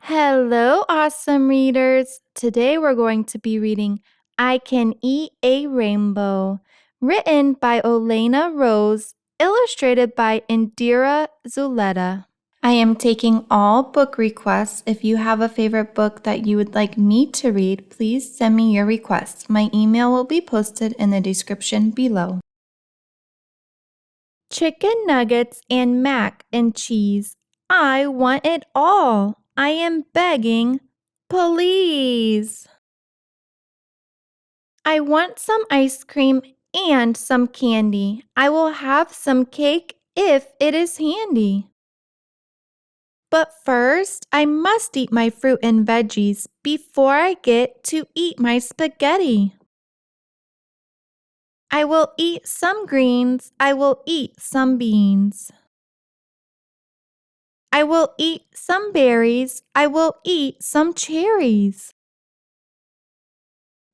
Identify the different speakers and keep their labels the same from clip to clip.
Speaker 1: Hello, awesome readers! Today we're going to be reading I Can Eat a Rainbow, written by Olena Rose, illustrated by Indira Zuleta. I am taking all book requests. If you have a favorite book that you would like me to read, please send me your request. My email will be posted in the description below. Chicken nuggets and mac and cheese. I want it all. I am begging, please. I want some ice cream and some candy. I will have some cake if it is handy. But first, I must eat my fruit and veggies before I get to eat my spaghetti. I will eat some greens. I will eat some beans. I will eat some berries. I will eat some cherries.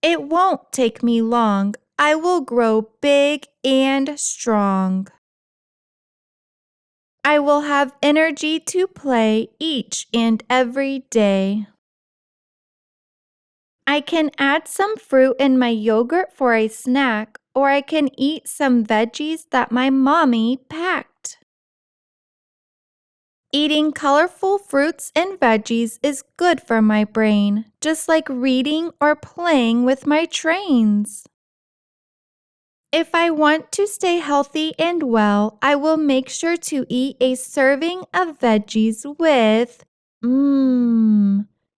Speaker 1: It won't take me long. I will grow big and strong. I will have energy to play each and every day. I can add some fruit in my yogurt for a snack, or I can eat some veggies that my mommy packed. Eating colorful fruits and veggies is good for my brain, just like reading or playing with my trains. If I want to stay healthy and well, I will make sure to eat a serving of veggies with,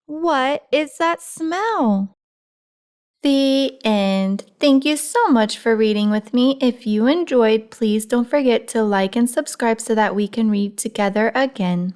Speaker 1: what is that smell? The end. Thank you so much for reading with me. If you enjoyed, please don't forget to like and subscribe so that we can read together again.